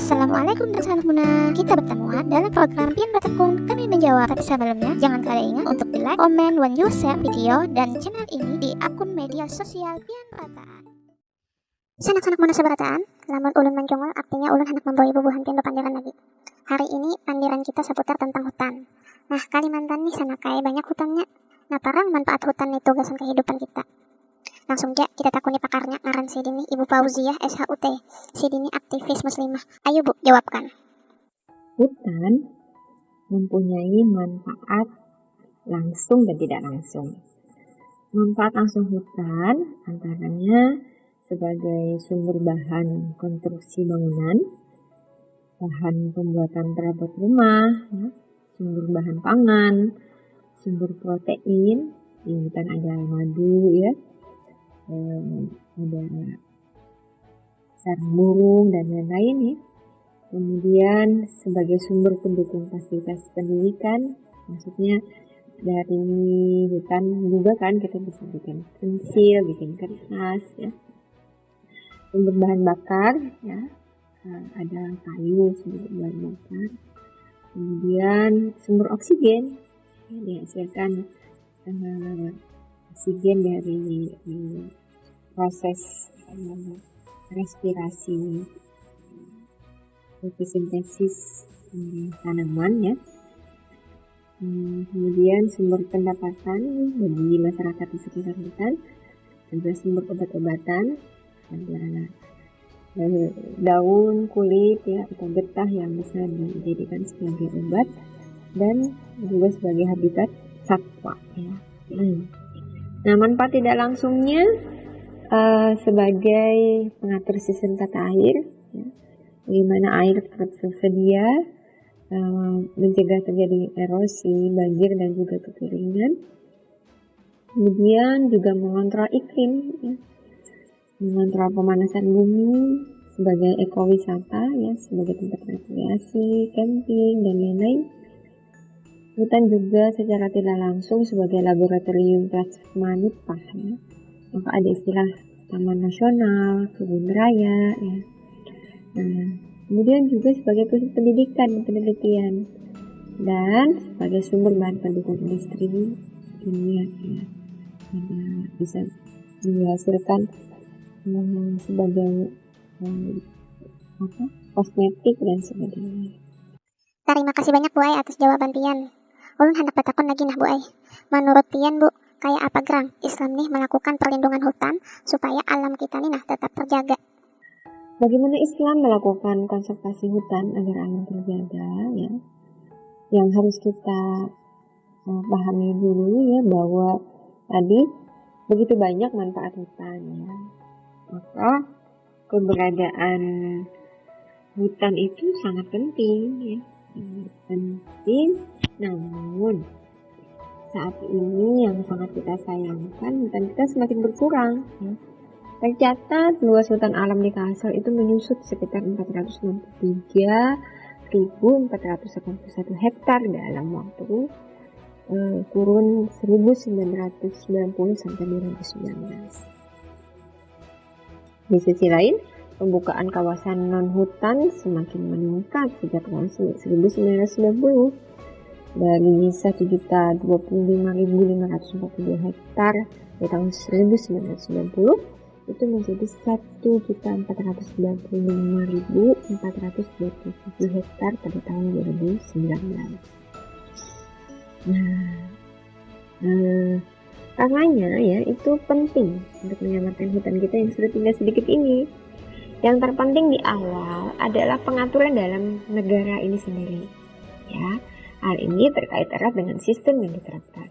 Assalamualaikum dan salam guna. Kita bertemu dalam program Pian Bertekun. Kami menjawab, tapi sebelumnya jangan kalian ingat untuk di like, comment, dan share video dan channel ini di akun media sosial Pian Prataan. Sanak-sanak mana seberataan, lamun ulun menjongol artinya ulun hendak membawa bubuhan pian bepandiran lagi. Hari ini pandiran kita seputar tentang hutan. Nah, Kalimantan nih sanakai banyak hutannya. Nah, parang manfaat hutan itu gasan kehidupan kita. Langsung aja kita takuni pakarnya, ngaran si Dini Ibu Fauziah SHUT. Si Dini aktivis muslimah. Ayo Bu, jawabkan. Hutan mempunyai manfaat langsung dan tidak langsung. Manfaat langsung hutan antaranya sebagai sumber bahan konstruksi bangunan, bahan pembuatan perabot rumah, sumber bahan pangan, sumber protein. Di hutan ada madu ya, ada sarang burung dan lain-lain ya. Kemudian sebagai sumber pendukung fasilitas pendidikan, maksudnya dari hutan juga kan kita bisa bikin pensil, bikin kertas ya. Sumber bahan bakar ya, ada kayu sebagai bahan bakar. Kemudian sumber oksigen ya, dihasilkan oksigen dari proses respirasi, fotosintesis tanaman ya. Kemudian sumber pendapatan bagi masyarakat di sekitar hutan, ada sumber obat-obatan, ada daun, kulit ya atau getah yang bisa dijadikan sebagai obat dan juga sebagai habitat satwa ya. Nah, manfaat tidak langsungnya sebagai pengatur sistem tata air ya. Bagaimana air tetap tersedia, mencegah terjadi erosi, banjir dan juga kekeringan. Kemudian juga mengontrol iklim ya. Mengontrol pemanasan bumi sebagai ekowisata ya, sebagai tempat rekreasi, camping dan lain-lain. Hutan juga secara tidak langsung sebagai laboratorium plasma nipah ya. Maka ada istilah taman nasional, kebun raya ya. Nah, kemudian juga sebagai pusat pendidikan dan penelitian dan sebagai sumber bahan pendukung industri dunia ya. Bisa dihasilkan sebagai kosmetik dan sebagainya. Terima kasih banyak Bu Ai atas jawaban Pian. Ulun hendak bertakun lagi nah Bu Ai. Menurut Pian Bu, kayak apa gerang Islam nih melakukan perlindungan hutan supaya alam kita nih nah tetap terjaga? Bagaimana Islam melakukan konservasi hutan agar alam terjaga ya? Yang harus kita pahami dulu ya, bahwa tadi begitu banyak manfaat hutan ya. Maka keberadaan hutan itu sangat penting ya. Penting, namun saat ini yang sangat kita sayangkan, hutan kita semakin berkurang ya. Tercatat luas hutan alam di Kalsel itu menyusut sekitar 463.481 hektar dalam waktu kurun 1990 sampai 2019. Di sisi lain, pembukaan kawasan non-hutan semakin meningkat sejak tahun 1990 dari 1.025.542 hektar di tahun 1990 itu menjadi 1.495.427 hektar pada tahun 2019. Karenanya ya itu penting untuk menyelamatkan hutan kita yang sudah tinggal sedikit ini. Yang terpenting di awal adalah pengaturan dalam negara ini sendiri. Ya, hal ini terkait erat dengan sistem yang diterapkan.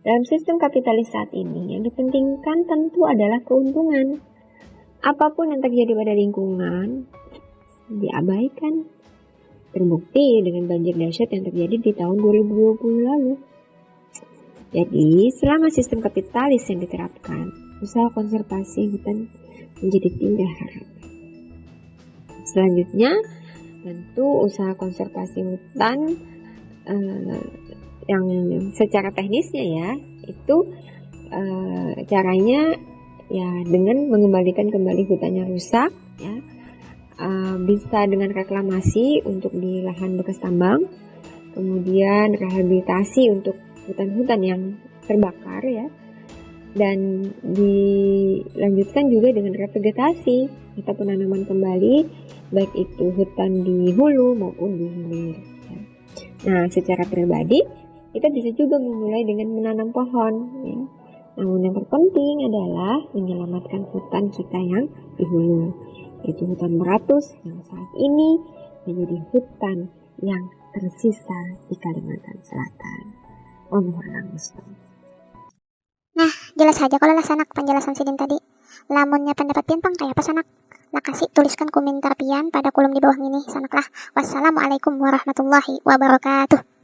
Dalam sistem kapitalis saat ini, yang dipentingkan tentu adalah keuntungan. Apapun yang terjadi pada lingkungan diabaikan. Terbukti dengan banjir dahsyat yang terjadi di tahun 2020 lalu. Jadi, selama sistem kapitalis yang diterapkan, usaha konservasi hutan menjadi indah harapan. Selanjutnya, tentu usaha konservasi hutan yang secara teknisnya ya, itu caranya ya dengan mengembalikan kembali hutan yang rusak ya, bisa dengan reklamasi untuk di lahan bekas tambang, kemudian rehabilitasi untuk hutan-hutan yang terbakar ya, dan dilanjutkan juga dengan revegetasi atau penanaman kembali, baik itu hutan di hulu maupun di hilir. Nah, secara pribadi kita bisa juga memulai dengan menanam pohon ya. Namun yang terpenting adalah menyelamatkan hutan kita yang di hulu, yaitu hutan Meratus yang saat ini menjadi hutan yang tersisa di Kalimantan Selatan. Nah, jelas saja kalau laksana penjelasan Sidin tadi. Lamunnya pendapat pian pang kayak apa sanak? Lah kasih tuliskan komentar pian pada kolom di bawah ini sanaklah. Wassalamualaikum warahmatullahi wabarakatuh.